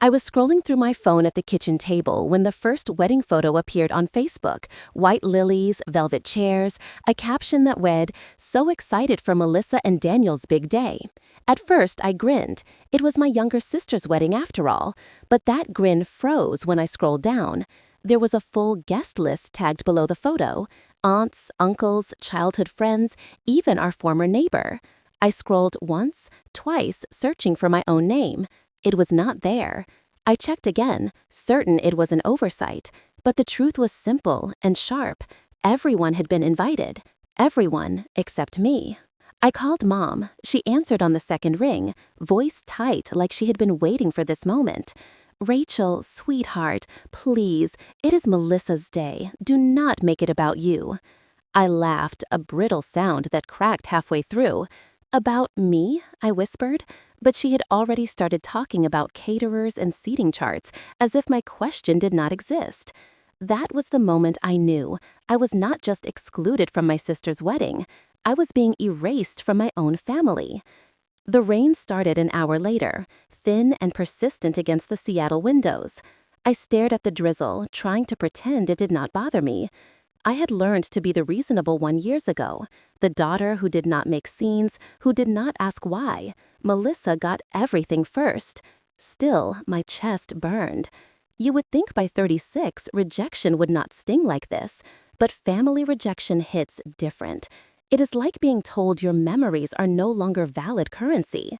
I was scrolling through my phone at the kitchen table when the first wedding photo appeared on Facebook. White lilies, velvet chairs, a caption that read, "So excited for Melissa and Daniel's big day." At first, I grinned. It was my younger sister's wedding after all. But that grin froze when I scrolled down. There was a full guest list tagged below the photo. Aunts, uncles, childhood friends, even our former neighbor. I scrolled once, twice, searching for my own name. It was not there. I checked again, certain it was an oversight, but the truth was simple and sharp. Everyone had been invited. Everyone except me. I called Mom. She answered on the second ring, voice tight like she had been waiting for this moment. "Rachel, sweetheart, please, it is Melissa's day. Do not make it about you." I laughed, a brittle sound that cracked halfway through. "About me?" I whispered, but she had already started talking about caterers and seating charts, as if my question did not exist. That was the moment I knew. I was not just excluded from my sister's wedding. I was being erased from my own family. The rain started an hour later, thin and persistent against the Seattle windows. I stared at the drizzle, trying to pretend it did not bother me. I had learned to be the reasonable one years ago, the daughter who did not make scenes, who did not ask why. Melissa got everything first. Still, my chest burned. You would think by 36, rejection would not sting like this, but family rejection hits different. It is like being told your memories are no longer valid currency.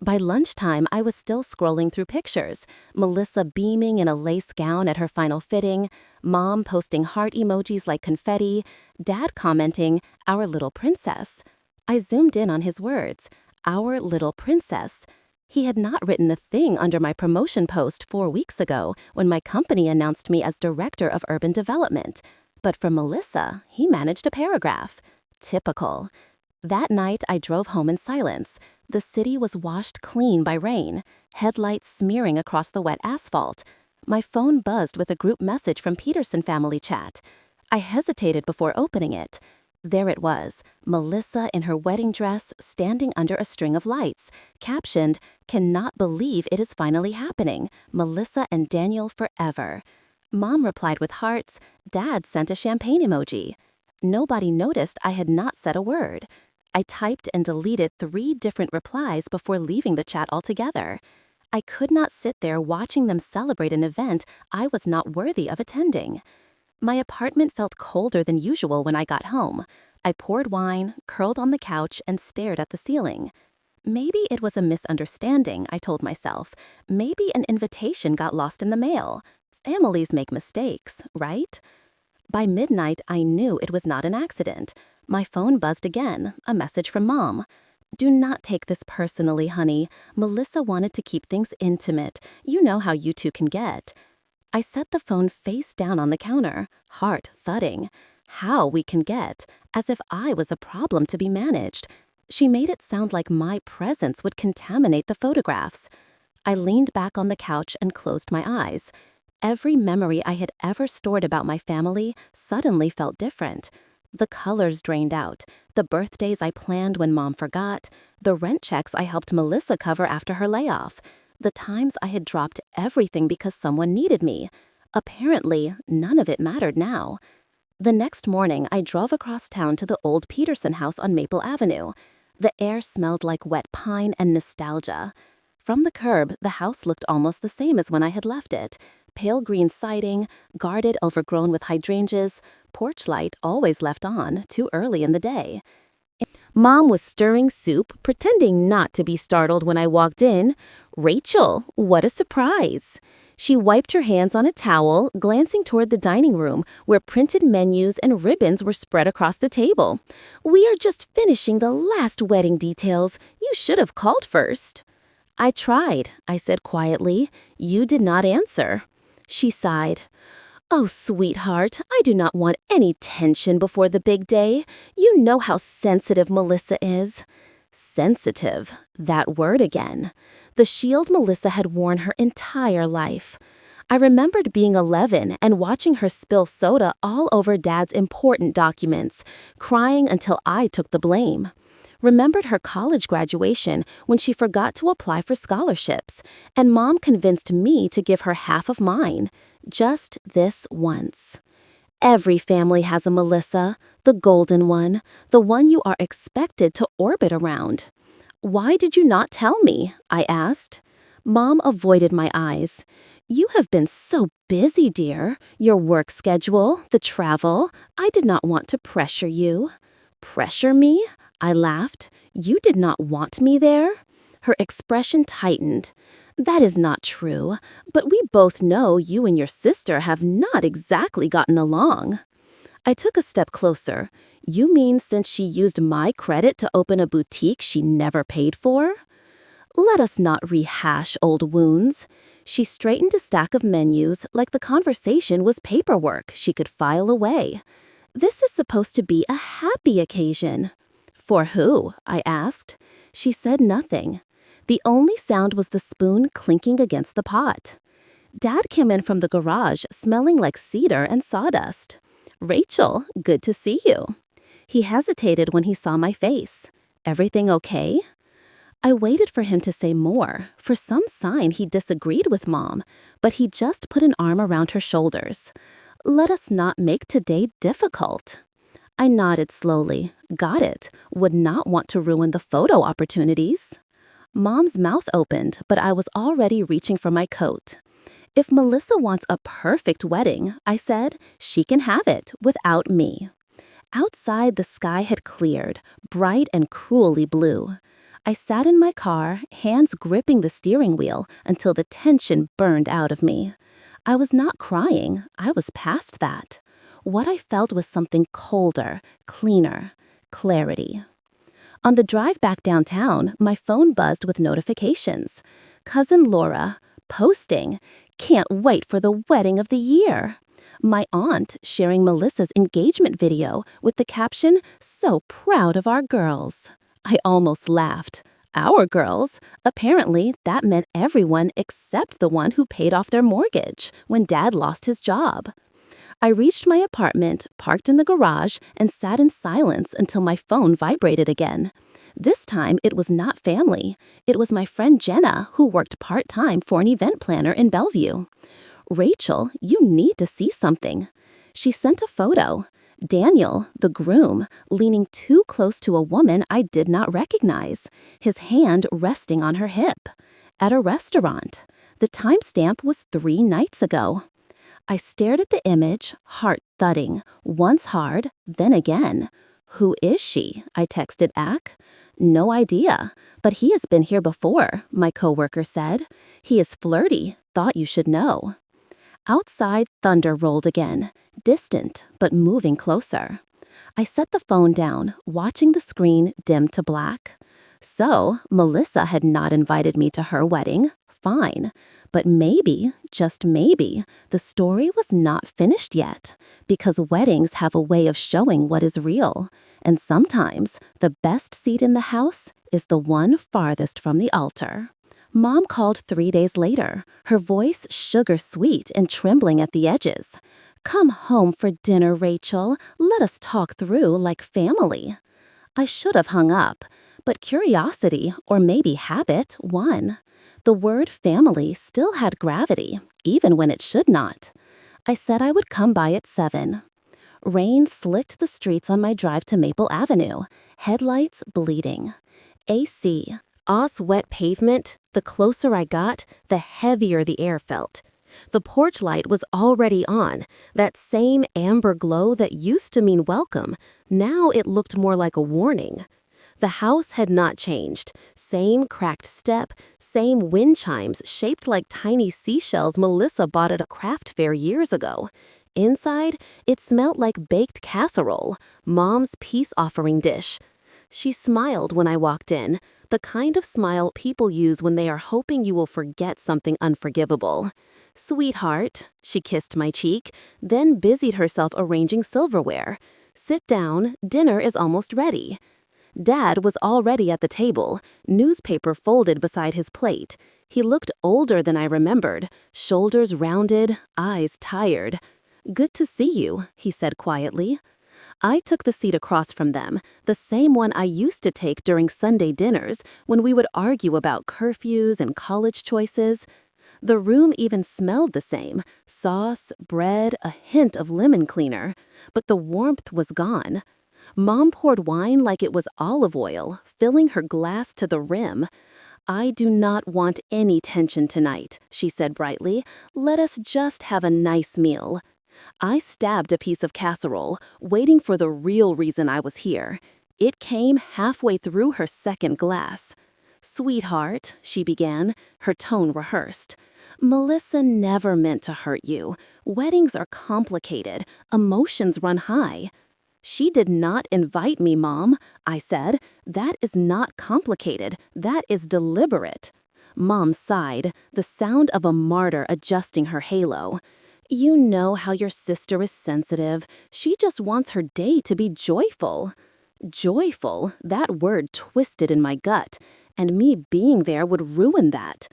By lunchtime, I was still scrolling through pictures. Melissa beaming in a lace gown at her final fitting, Mom posting heart emojis like confetti, Dad commenting, "Our little princess." I zoomed in on his words, "Our little princess." He had not written a thing under my promotion post 4 weeks ago when my company announced me as Director of Urban Development. But for Melissa, he managed a paragraph. Typical. That night, I drove home in silence. The city was washed clean by rain, headlights smearing across the wet asphalt. My phone buzzed with a group message from Peterson family chat. I hesitated before opening it. There it was, Melissa in her wedding dress, standing under a string of lights, captioned, "Cannot believe it is finally happening. Melissa and Daniel forever." Mom replied with hearts. Dad sent a champagne emoji. Nobody noticed I had not said a word. I typed and deleted 3 different replies before leaving the chat altogether. I could not sit there watching them celebrate an event I was not worthy of attending. My apartment felt colder than usual when I got home. I poured wine, curled on the couch, and stared at the ceiling. Maybe it was a misunderstanding, I told myself. Maybe an invitation got lost in the mail. Families make mistakes, right? By midnight, I knew it was not an accident. My phone buzzed again, a message from Mom. "Do not take this personally, honey. Melissa wanted to keep things intimate. You know how you two can get." I set the phone face down on the counter, heart thudding. How we can get, as if I was a problem to be managed. She made it sound like my presence would contaminate the photographs. I leaned back on the couch and closed my eyes. Every memory I had ever stored about my family suddenly felt different. The colors drained out, the birthdays I planned when Mom forgot, the rent checks I helped Melissa cover after her layoff, the times I had dropped everything because someone needed me. Apparently, none of it mattered now. The next morning, I drove across town to the old Peterson house on Maple Avenue. The air smelled like wet pine and nostalgia. From the curb, the house looked almost the same as when I had left it. Pale green siding, guarded overgrown with hydrangeas, porch light always left on, too early in the day. Mom was stirring soup, pretending not to be startled when I walked in. "Rachel, what a surprise." She wiped her hands on a towel, glancing toward the dining room, where printed menus and ribbons were spread across the table. "We are just finishing the last wedding details. You should have called first." "I tried," I said quietly. "You did not answer." She sighed. "Oh, sweetheart, I do not want any tension before the big day. You know how sensitive Melissa is." Sensitive, that word again. The shield Melissa had worn her entire life. I remembered being 11 and watching her spill soda all over Dad's important documents, crying until I took the blame. remembered her college graduation when she forgot to apply for scholarships, and Mom convinced me to give her half of mine, just this once. Every family has a Melissa, the golden one, the one you are expected to orbit around. "Why did you not tell me?" I asked. Mom avoided my eyes. "You have been so busy, dear. Your work schedule, the travel. I did not want to pressure you." "Pressure me?" I laughed. "You did not want me there?" Her expression tightened. "That is not true, but we both know you and your sister have not exactly gotten along." I took a step closer. "You mean since she used my credit to open a boutique she never paid for?" "Let us not rehash old wounds." She straightened a stack of menus like the conversation was paperwork she could file away. "This is supposed to be a happy occasion." "For who?" I asked. She said nothing. The only sound was the spoon clinking against the pot. Dad came in from the garage smelling like cedar and sawdust. "Rachel, good to see you." He hesitated when he saw my face. "Everything okay?" I waited for him to say more, for some sign he disagreed with Mom, but he just put an arm around her shoulders. "Let us not make today difficult." I nodded slowly. Got it. Would not want to ruin the photo opportunities. Mom's mouth opened, but I was already reaching for my coat. "If Melissa wants a perfect wedding," I said, "she can have it without me." Outside, the sky had cleared, bright and cruelly blue. I sat in my car, hands gripping the steering wheel until the tension burned out of me. I was not crying. I was past that. What I felt was something colder, cleaner, clarity. On the drive back downtown, my phone buzzed with notifications. Cousin Laura, posting, "Can't wait for the wedding of the year." My aunt sharing Melissa's engagement video with the caption, "So proud of our girls." I almost laughed. Our girls? Apparently, that meant everyone except the one who paid off their mortgage when Dad lost his job. I reached my apartment, parked in the garage, and sat in silence until my phone vibrated again. This time, it was not family. It was my friend Jenna, who worked part-time for an event planner in Bellevue. "Rachel, you need to see something." She sent a photo. Daniel, the groom, leaning too close to a woman I did not recognize, his hand resting on her hip. At a restaurant. The timestamp was 3 nights ago. I stared at the image, heart thudding, once hard, then again. "Who is she?" I texted Ak. "No idea, but he has been here before," my coworker said. "He is flirty, thought you should know." Outside, thunder rolled again, distant but moving closer. I set the phone down, watching the screen dim to black. So, Melissa had not invited me to her wedding. Fine. But maybe, just maybe, the story was not finished yet, because weddings have a way of showing what is real. And sometimes, the best seat in the house is the one farthest from the altar. Mom called 3 days later, her voice sugar-sweet and trembling at the edges. "Come home for dinner, Rachel. Let us talk through like family." I should have hung up, but curiosity, or maybe habit, won. The word family still had gravity, even when it should not. I said I would come by at 7. Rain slicked the streets on my drive to Maple Avenue, headlights bleeding. AC. Wet pavement. The closer I got, the heavier the air felt. The porch light was already on, that same amber glow that used to mean welcome. Now it looked more like a warning. The house had not changed. Same cracked step, same wind chimes shaped like tiny seashells Melissa bought at a craft fair years ago. Inside, it smelled like baked casserole, Mom's peace offering dish. She smiled when I walked in, the kind of smile people use when they are hoping you will forget something unforgivable. "Sweetheart," she kissed my cheek, then busied herself arranging silverware. "Sit down, dinner is almost ready." Dad was already at the table, newspaper folded beside his plate. He looked older than I remembered, shoulders rounded, eyes tired. "Good to see you," he said quietly. I took the seat across from them, the same one I used to take during Sunday dinners when we would argue about curfews and college choices. The room even smelled the same, sauce, bread, a hint of lemon cleaner, but the warmth was gone. Mom poured wine like it was olive oil, filling her glass to the rim. "I do not want any tension tonight," she said brightly. "Let us just have a nice meal." I stabbed a piece of casserole, waiting for the real reason I was here. It came halfway through her second glass. "Sweetheart," she began, her tone rehearsed. "Melissa never meant to hurt you. Weddings are complicated. Emotions run high." "She did not invite me, Mom," I said. "That is not complicated. That is deliberate." Mom sighed, the sound of a martyr adjusting her halo. "You know how your sister is sensitive. She just wants her day to be joyful." Joyful, that word twisted in my gut, and me being there would ruin that.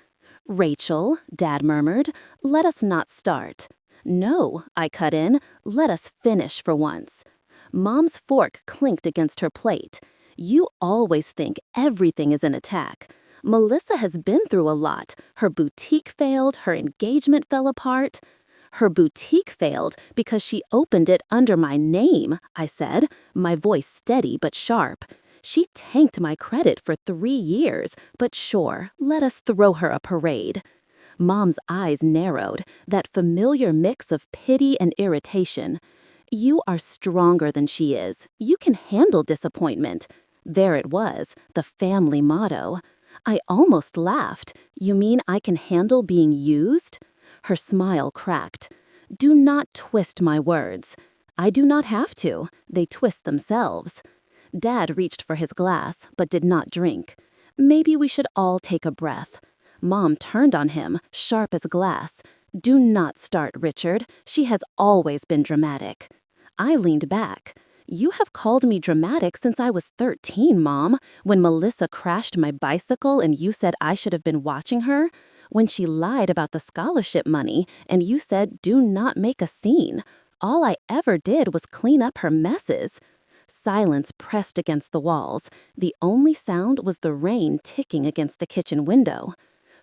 "Rachel," Dad murmured, "let us not start." "No," I cut in, "let us finish for once." Mom's fork clinked against her plate. "You always think everything is an attack. Melissa has been through a lot. Her boutique failed, her engagement fell apart." "Her boutique failed because she opened it under my name," I said, my voice steady but sharp. "She tanked my credit for 3 years, but sure, let us throw her a parade." Mom's eyes narrowed, that familiar mix of pity and irritation. "You are stronger than she is. You can handle disappointment." There it was, the family motto. I almost laughed. "You mean I can handle being used?" Her smile cracked. "Do not twist my words." "I do not have to. They twist themselves." Dad reached for his glass, but did not drink. "Maybe we should all take a breath." Mom turned on him, sharp as glass. "Do not start, Richard. She has always been dramatic." I leaned back. "You have called me dramatic since I was 13, Mom, when Melissa crashed my bicycle and you said I should have been watching her, when she lied about the scholarship money and you said do not make a scene. All I ever did was clean up her messes." Silence pressed against the walls. The only sound was the rain ticking against the kitchen window.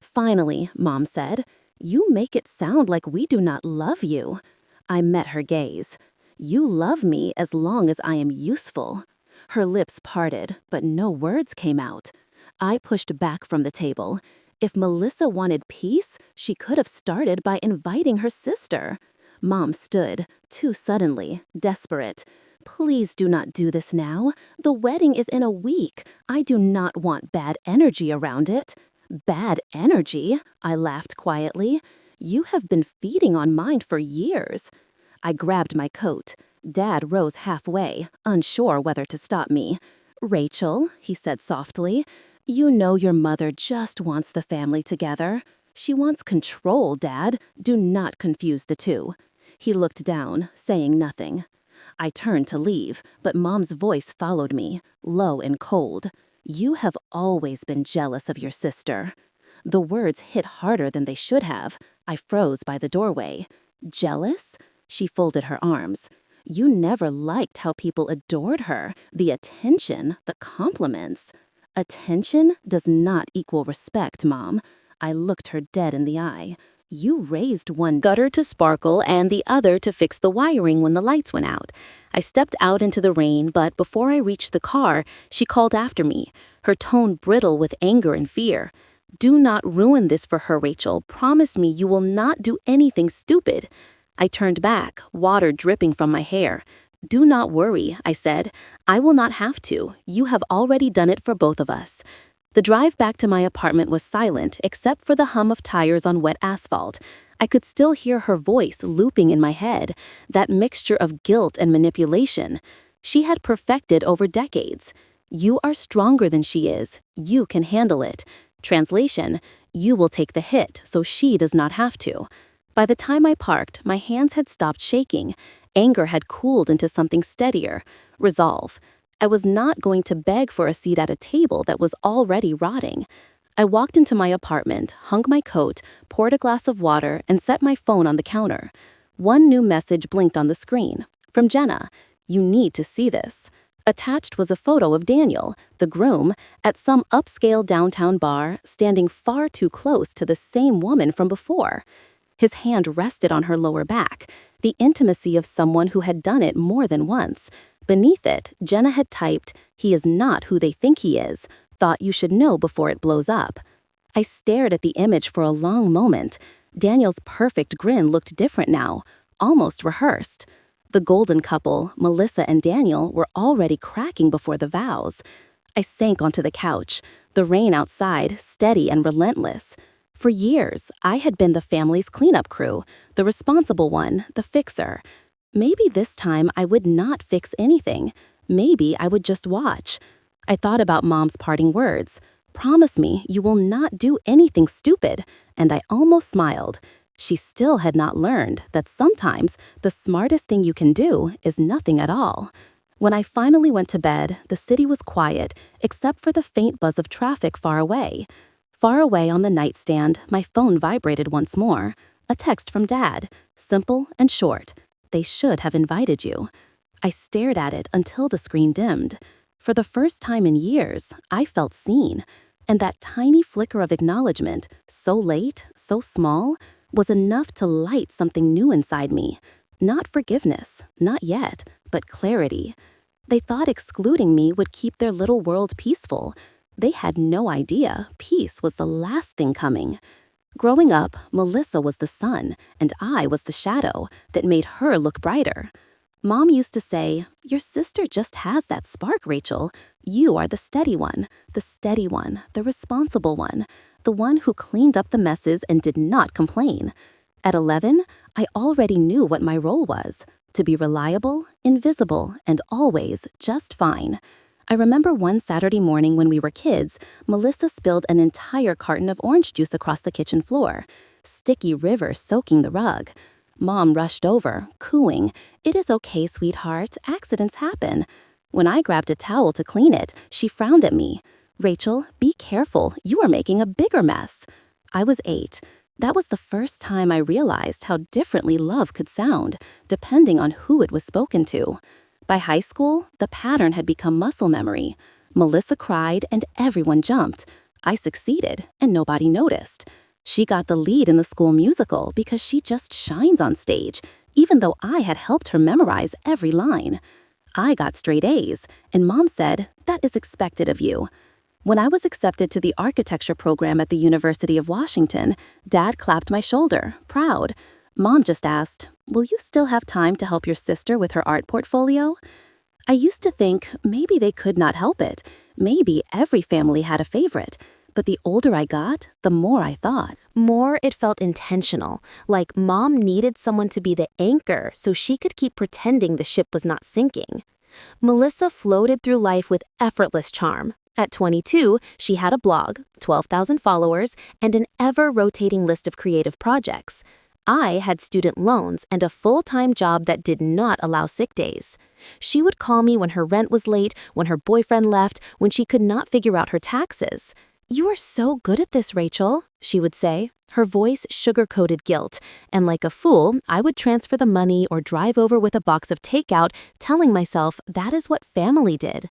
Finally, Mom said, "You make it sound like we do not love you." I met her gaze. "You love me as long as I am useful." Her lips parted, but no words came out. I pushed back from the table. If Melissa wanted peace, she could have started by inviting her sister. Mom stood, too suddenly, desperate. "Please do not do this now. The wedding is in a week. I do not want bad energy around it." "Bad energy?" I laughed quietly. "You have been feeding on mine for years." I grabbed my coat. Dad rose halfway, unsure whether to stop me. "Rachel," he said softly, "you know your mother just wants the family together. She wants control, Dad. Do not confuse the two." He looked down, saying nothing. I turned to leave, but Mom's voice followed me, low and cold. "You have always been jealous of your sister." The words hit harder than they should have. I froze by the doorway. "Jealous?" She folded her arms. "You never liked how people adored her, the attention, the compliments." "Attention does not equal respect, Mom." I looked her dead in the eye. "You raised one gutter to sparkle and the other to fix the wiring when the lights went out." I stepped out into the rain, but before I reached the car, she called after me, her tone brittle with anger and fear. "Do not ruin this for her, Rachel. Promise me you will not do anything stupid." I turned back, water dripping from my hair. "Do not worry," I said. "I will not have to. You have already done it for both of us." The drive back to my apartment was silent except for the hum of tires on wet asphalt. I could still hear her voice looping in my head, that mixture of guilt and manipulation. She had perfected over decades. "You are stronger than she is. You can handle it." Translation, "You will take the hit so she does not have to." By the time I parked, my hands had stopped shaking. Anger had cooled into something steadier. Resolve. I was not going to beg for a seat at a table that was already rotting. I walked into my apartment, hung my coat, poured a glass of water, and set my phone on the counter. One new message blinked on the screen. From Jenna. You need to see this." Attached was a photo of Daniel, the groom, at some upscale downtown bar, standing far too close to the same woman from before. His hand rested on her lower back, the intimacy of someone who had done it more than once. Beneath it, Jenna had typed, "He is not who they think he is. Thought you should know before it blows up." I stared at the image for a long moment. Daniel's perfect grin looked different now, almost rehearsed. The golden couple, Melissa and Daniel, were already cracking before the vows. I sank onto the couch, the rain outside steady and relentless. For years, I had been the family's cleanup crew, the responsible one, the fixer. Maybe this time I would not fix anything. Maybe I would just watch. I thought about Mom's parting words. "Promise me you will not do anything stupid," and I almost smiled. She still had not learned that sometimes the smartest thing you can do is nothing at all. When I finally went to bed, the city was quiet, except for the faint buzz of traffic far away. Far away on the nightstand, my phone vibrated once more. A text from Dad, simple and short. "They should have invited you." I stared at it until the screen dimmed. For the first time in years, I felt seen. And that tiny flicker of acknowledgement, so late, so small, was enough to light something new inside me. Not forgiveness, not yet, but clarity. They thought excluding me would keep their little world peaceful. They had no idea peace was the last thing coming. Growing up, Melissa was the sun, and I was the shadow that made her look brighter. Mom used to say, "Your sister just has that spark, Rachel. You are the steady one, the responsible one, the one who cleaned up the messes and did not complain." At 11, I already knew what my role was, to be reliable, invisible, and always just fine. I remember one Saturday morning when we were kids, Melissa spilled an entire carton of orange juice across the kitchen floor, sticky river soaking the rug. Mom rushed over, cooing, "It is okay, sweetheart, accidents happen." When I grabbed a towel to clean it, she frowned at me. "Rachel, be careful, you are making a bigger mess." I was 8. That was the first time I realized how differently love could sound, depending on who it was spoken to. By high school, the pattern had become muscle memory. Melissa cried and everyone jumped. I succeeded and nobody noticed. She got the lead in the school musical because she just shines on stage, even though I had helped her memorize every line. I got straight A's, and Mom said, "That is expected of you." When I was accepted to the architecture program at the University of Washington, Dad clapped my shoulder, proud. Mom just asked, "Will you still have time to help your sister with her art portfolio?" I used to think maybe they could not help it. Maybe every family had a favorite. But the older I got, the more I thought. More it felt intentional, like Mom needed someone to be the anchor so she could keep pretending the ship was not sinking. Melissa floated through life with effortless charm. At 22, she had a blog, 12,000 followers, and an ever-rotating list of creative projects. I had student loans and a full-time job that did not allow sick days. She would call me when her rent was late, when her boyfriend left, when she could not figure out her taxes. "You are so good at this, Rachel," she would say. Her voice sugar-coated guilt, and like a fool, I would transfer the money or drive over with a box of takeout, telling myself that is what family did.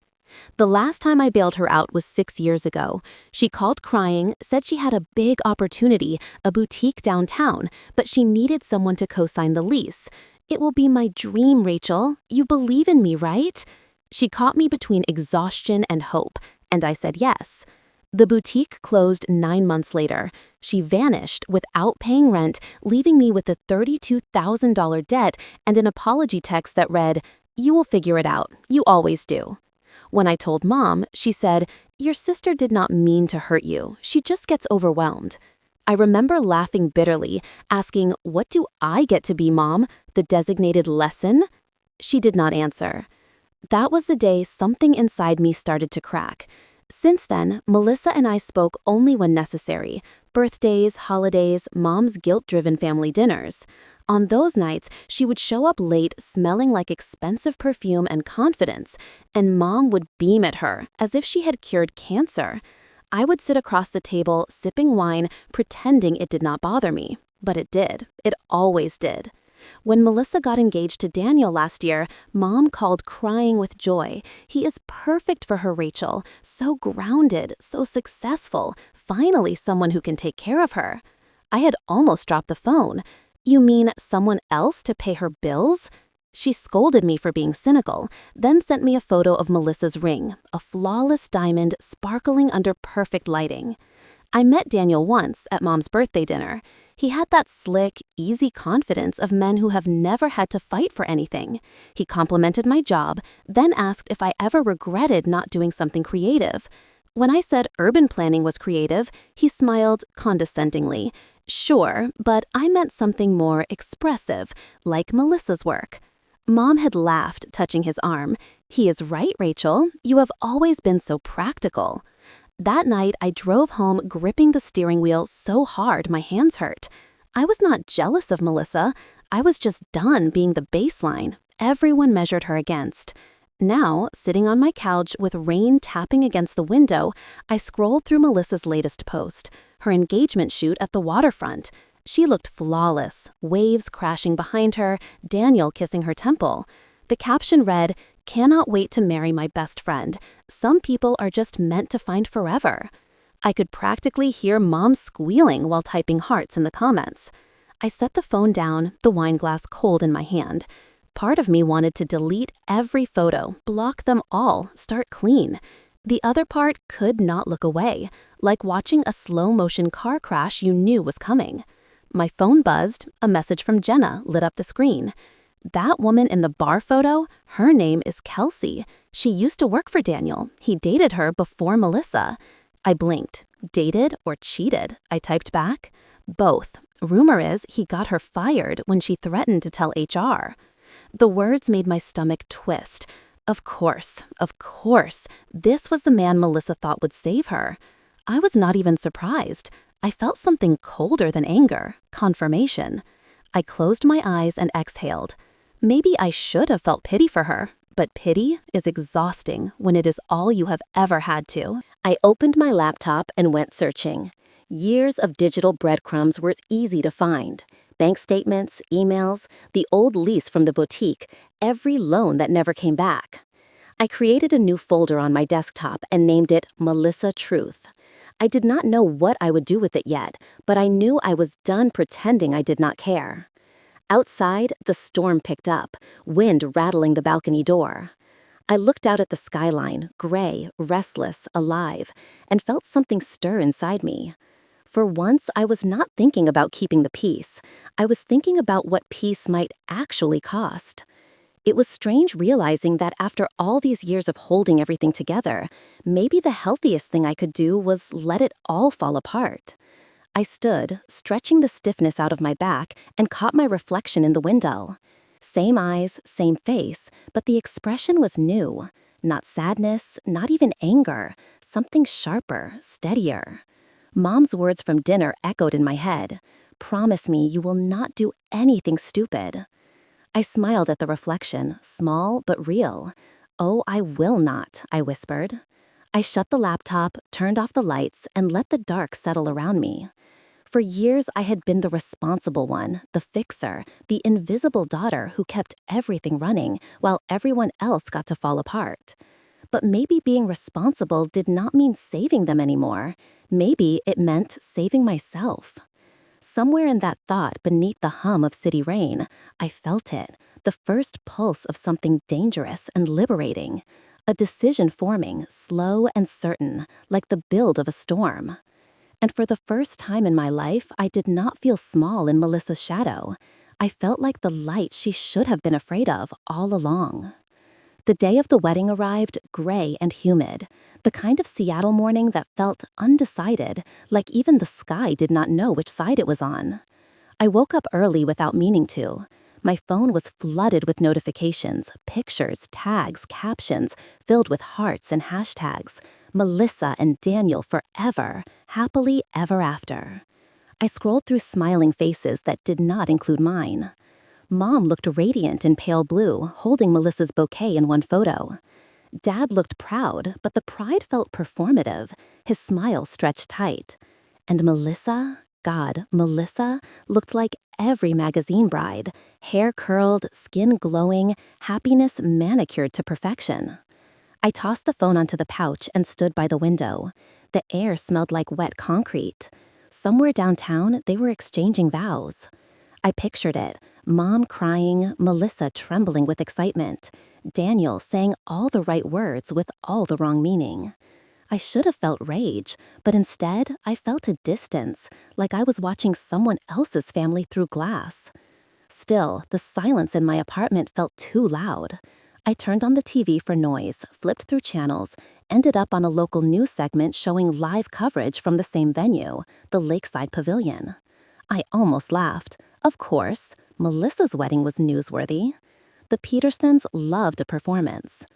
The last time I bailed her out was 6 years ago. She called crying, said she had a big opportunity, a boutique downtown, but she needed someone to co-sign the lease. "It will be my dream, Rachel. You believe in me, right?" She caught me between exhaustion and hope, and I said yes. The boutique closed 9 months later. She vanished without paying rent, leaving me with a $32,000 debt and an apology text that read, "You will figure it out. You always do." When I told Mom, she said, "Your sister did not mean to hurt you. She just gets overwhelmed." I remember laughing bitterly, asking, "What do I get to be, Mom? The designated lesson?" She did not answer. That was the day something inside me started to crack. Since then, Melissa and I spoke only when necessary. Birthdays, holidays, Mom's guilt-driven family dinners. On those nights, she would show up late smelling like expensive perfume and confidence, and Mom would beam at her as if she had cured cancer. I would sit across the table, sipping wine, pretending it did not bother me. But it did. It always did. When Melissa got engaged to Daniel last year, Mom called crying with joy. He is perfect for her, Rachel. So grounded, so successful. Finally, someone who can take care of her. I had almost dropped the phone. You mean someone else to pay her bills? She scolded me for being cynical, then sent me a photo of Melissa's ring, a flawless diamond sparkling under perfect lighting. I met Daniel once at Mom's birthday dinner. He had that slick, easy confidence of men who have never had to fight for anything. He complimented my job, then asked if I ever regretted not doing something creative. When I said urban planning was creative, he smiled condescendingly. Sure, but I meant something more expressive, like Melissa's work. Mom had laughed, touching his arm. He is right, Rachel. You have always been so practical. That night, I drove home gripping the steering wheel so hard my hands hurt. I was not jealous of Melissa. I was just done being the baseline everyone measured her against. Now, sitting on my couch with rain tapping against the window, I scrolled through Melissa's latest post, her engagement shoot at the waterfront. She looked flawless, waves crashing behind her, Daniel kissing her temple. The caption read, "Cannot wait to marry my best friend. Some people are just meant to find forever." I could practically hear Mom squealing while typing hearts in the comments. I set the phone down, the wine glass cold in my hand. Part of me wanted to delete every photo, block them all, start clean. The other part could not look away, like watching a slow-motion car crash you knew was coming. My phone buzzed, a message from Jenna lit up the screen. That woman in the bar photo, her name is Kelsey. She used to work for Daniel. He dated her before Melissa. I blinked. Dated or cheated? I typed back. Both. Rumor is he got her fired when she threatened to tell HR. The words made my stomach twist. Of course. This was the man Melissa thought would save her. I was not even surprised. I felt something colder than anger, confirmation. I closed my eyes and exhaled. Maybe I should have felt pity for her, but pity is exhausting when it is all you have ever had to. I opened my laptop and went searching. Years of digital breadcrumbs were easy to find. Bank statements, emails, the old lease from the boutique, every loan that never came back. I created a new folder on my desktop and named it Melissa Truth. I did not know what I would do with it yet, but I knew I was done pretending I did not care. Outside, the storm picked up, wind rattling the balcony door. I looked out at the skyline, gray, restless, alive, and felt something stir inside me. For once, I was not thinking about keeping the peace. I was thinking about what peace might actually cost. It was strange realizing that after all these years of holding everything together, maybe the healthiest thing I could do was let it all fall apart. I stood, stretching the stiffness out of my back, and caught my reflection in the window. Same eyes, same face, but the expression was new. Not sadness, not even anger, something sharper, steadier. Mom's words from dinner echoed in my head. Promise me you will not do anything stupid. I smiled at the reflection, small but real. Oh, I will not, I whispered. I shut the laptop, turned off the lights, and let the dark settle around me. For years, I had been the responsible one, the fixer, the invisible daughter who kept everything running while everyone else got to fall apart. But maybe being responsible did not mean saving them anymore. Maybe it meant saving myself. Somewhere in that thought, beneath the hum of city rain, I felt it, the first pulse of something dangerous and liberating. A decision forming, slow and certain, like the build of a storm. And for the first time in my life, I did not feel small in Melissa's shadow. I felt like the light she should have been afraid of all along. The day of the wedding arrived, gray and humid, the kind of Seattle morning that felt undecided, like even the sky did not know which side it was on. I woke up early without meaning to. My phone was flooded with notifications, pictures, tags, captions, filled with hearts and hashtags. Melissa and Daniel forever, happily ever after. I scrolled through smiling faces that did not include mine. Mom looked radiant in pale blue, holding Melissa's bouquet in one photo. Dad looked proud, but the pride felt performative. His smile stretched tight. And Melissa? God, Melissa looked like every magazine bride, hair curled, skin glowing, happiness manicured to perfection. I tossed the phone onto the pouch and stood by the window. The air smelled like wet concrete. Somewhere downtown, they were exchanging vows. I pictured it, Mom crying, Melissa trembling with excitement, Daniel saying all the right words with all the wrong meaning. I should have felt rage, but instead I felt a distance, like I was watching someone else's family through glass. Still, the silence in my apartment felt too loud. I turned on the TV for noise, flipped through channels, ended up on a local news segment showing live coverage from the same venue, the Lakeside Pavilion. I almost laughed. Of course, Melissa's wedding was newsworthy. The Petersons loved a performance.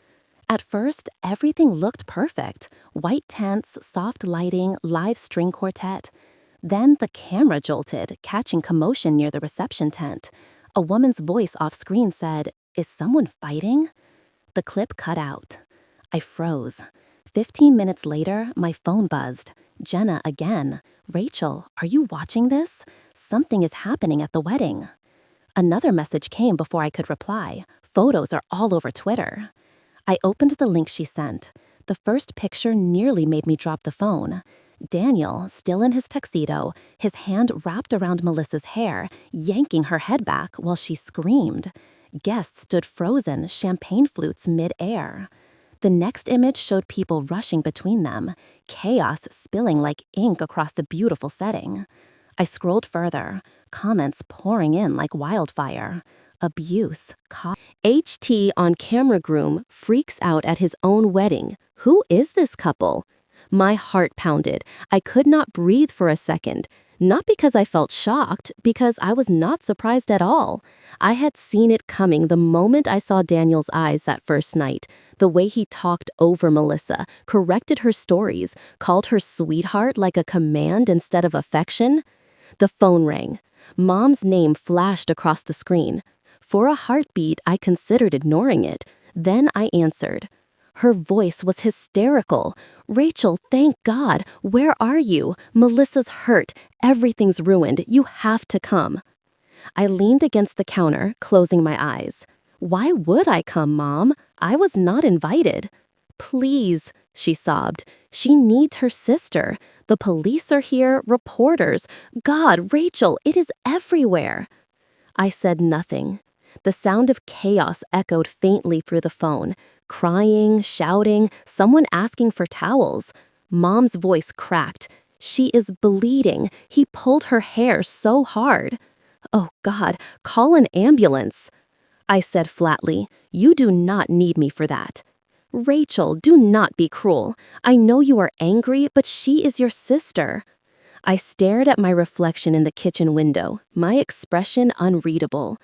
At first, everything looked perfect. White tents, soft lighting, live string quartet. Then the camera jolted, catching commotion near the reception tent. A woman's voice off-screen said, "Is someone fighting?" The clip cut out. I froze. 15 minutes later, my phone buzzed. Jenna again. "Rachel, are you watching this? Something is happening at the wedding." Another message came before I could reply. Photos are all over Twitter. I opened the link she sent. The first picture nearly made me drop the phone. Daniel, still in his tuxedo, his hand wrapped around Melissa's hair, yanking her head back while she screamed. Guests stood frozen, champagne flutes mid-air. The next image showed people rushing between them, chaos spilling like ink across the beautiful setting. I scrolled further, comments pouring in like wildfire. Abuse. HT on camera groom freaks out at his own wedding. Who is this couple? My heart pounded. I could not breathe for a second. Not because I felt shocked, because I was not surprised at all. I had seen it coming the moment I saw Daniel's eyes that first night. The way he talked over Melissa, corrected her stories, called her sweetheart like a command instead of affection. The phone rang. Mom's name flashed across the screen. For a heartbeat, I considered ignoring it. Then I answered. Her voice was hysterical. "Rachel, thank God. Where are you? Melissa's hurt. Everything's ruined. You have to come." I leaned against the counter, closing my eyes. "Why would I come, Mom? I was not invited." "Please," she sobbed. "She needs her sister. The police are here, reporters. God, Rachel, it is everywhere." I said nothing. The sound of chaos echoed faintly through the phone. Crying, shouting, someone asking for towels. Mom's voice cracked. "She is bleeding. He pulled her hair so hard." "Oh God, call an ambulance." I said flatly, "You do not need me for that." "Rachel, do not be cruel. I know you are angry, but she is your sister." I stared at my reflection in the kitchen window, my expression unreadable.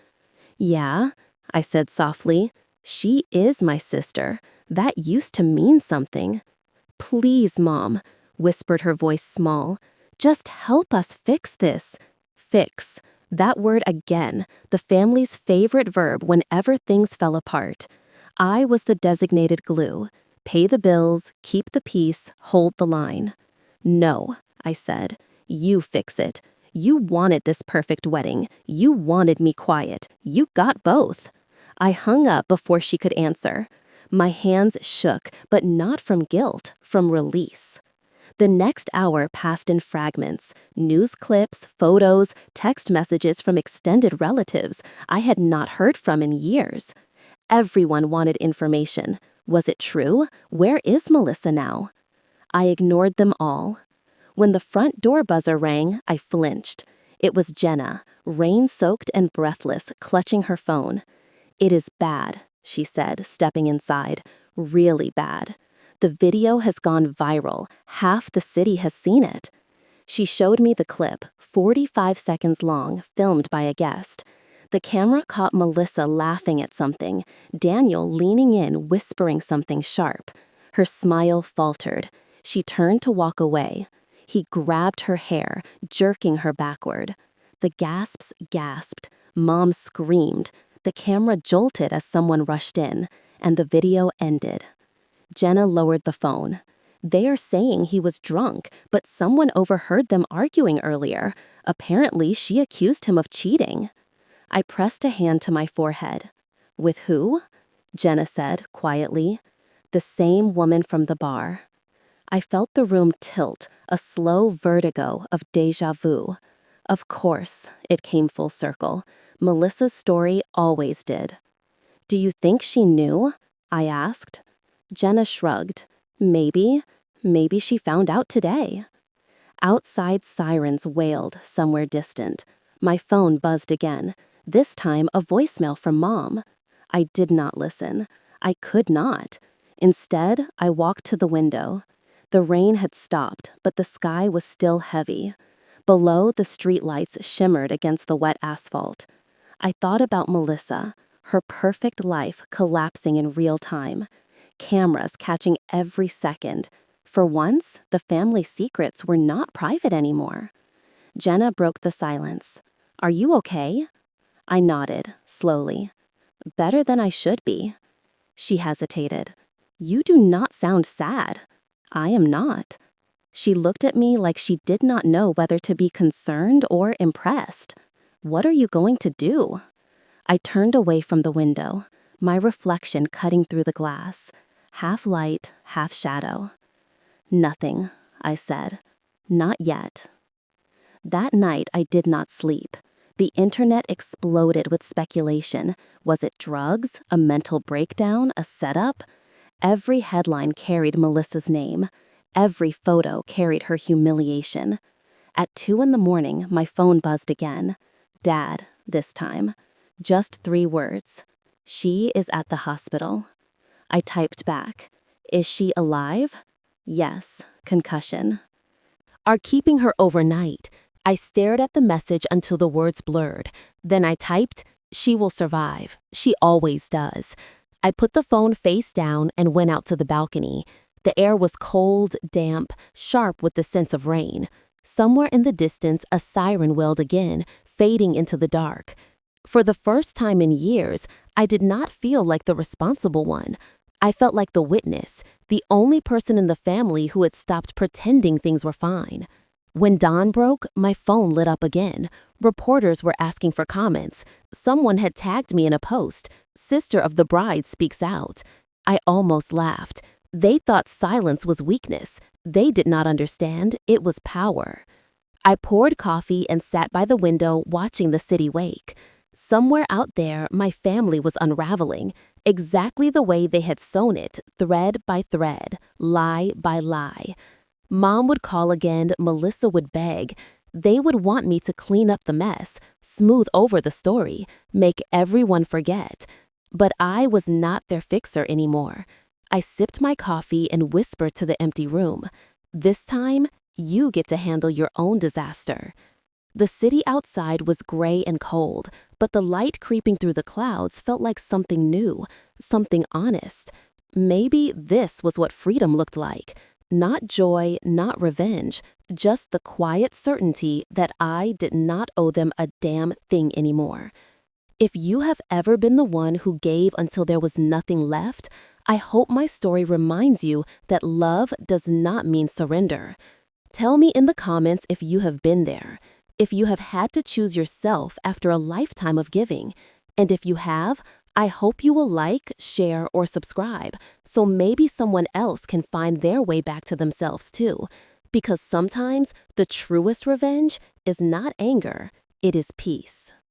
"Yeah," I said softly, "she is my sister. That used to mean something." "Please, Mom," whispered her voice small. "Just help us fix this." Fix. That word again, the family's favorite verb whenever things fell apart. I was the designated glue. Pay the bills, keep the peace, hold the line. "No," I said. "You fix it. You wanted this perfect wedding. You wanted me quiet. You got both." I hung up before she could answer. My hands shook, but not from guilt, from release. The next hour passed in fragments. News clips, photos, text messages from extended relatives I had not heard from in years. Everyone wanted information. Was it true? Where is Melissa now? I ignored them all. When the front door buzzer rang, I flinched. It was Jenna, rain-soaked and breathless, clutching her phone. "It is bad," she said, stepping inside. "Really bad. The video has gone viral. Half the city has seen it." She showed me the clip, 45 seconds long, filmed by a guest. The camera caught Melissa laughing at something, Daniel leaning in, whispering something sharp. Her smile faltered. She turned to walk away. He grabbed her hair, jerking her backward. The gasps gasped. Mom screamed. The camera jolted as someone rushed in, and the video ended. Jenna lowered the phone. They are saying he was drunk, but someone overheard them arguing earlier. Apparently, she accused him of cheating. I pressed a hand to my forehead. With who? Jenna said, quietly. The same woman from the bar. I felt the room tilt, a slow vertigo of déjà vu. Of course, it came full circle. Melissa's story always did. Do you think she knew? I asked. Jenna shrugged. Maybe. Maybe she found out today. Outside sirens wailed somewhere distant. My phone buzzed again, this time a voicemail from Mom. I did not listen. I could not. Instead, I walked to the window. The rain had stopped, but the sky was still heavy. Below, the streetlights shimmered against the wet asphalt. I thought about Melissa, her perfect life collapsing in real time. Cameras catching every second. For once, the family secrets were not private anymore. Jenna broke the silence. Are you okay? I nodded, slowly. Better than I should be. She hesitated. You do not sound sad. I am not. She looked at me like she did not know whether to be concerned or impressed. What are you going to do? I turned away from the window, my reflection cutting through the glass, half light, half shadow. Nothing, I said. Not yet. That night I did not sleep. The internet exploded with speculation. Was it drugs, a mental breakdown, a setup? Every headline carried Melissa's name. Every photo carried her humiliation. At 2 a.m, my phone buzzed again. Dad, this time. Just 3 words. She is at the hospital. I typed back. Is she alive? Yes, concussion. Are keeping her overnight. I stared at the message until the words blurred. Then I typed, she will survive. She always does. I put the phone face down and went out to the balcony. The air was cold, damp, sharp with the sense of rain. Somewhere in the distance, a siren wailed again, fading into the dark. For the first time in years, I did not feel like the responsible one. I felt like the witness, the only person in the family who had stopped pretending things were fine. When dawn broke, my phone lit up again. Reporters were asking for comments. Someone had tagged me in a post. Sister of the bride speaks out. I almost laughed. They thought silence was weakness. They did not understand it was power. I poured coffee and sat by the window watching the city wake. Somewhere out there, my family was unraveling, exactly the way they had sewn it, thread by thread, lie by lie. Mom would call again, Melissa would beg. They would want me to clean up the mess, smooth over the story, make everyone forget. But I was not their fixer anymore. I sipped my coffee and whispered to the empty room. This time, you get to handle your own disaster. The city outside was gray and cold, but the light creeping through the clouds felt like something new, something honest. Maybe this was what freedom looked like. Not joy, not revenge, just the quiet certainty that I did not owe them a damn thing anymore. If you have ever been the one who gave until there was nothing left, I hope my story reminds you that love does not mean surrender. Tell me in the comments if you have been there. If you have had to choose yourself after a lifetime of giving, and if you have, I hope you will like, share, or subscribe, so maybe someone else can find their way back to themselves too. Because sometimes the truest revenge is not anger, it is peace.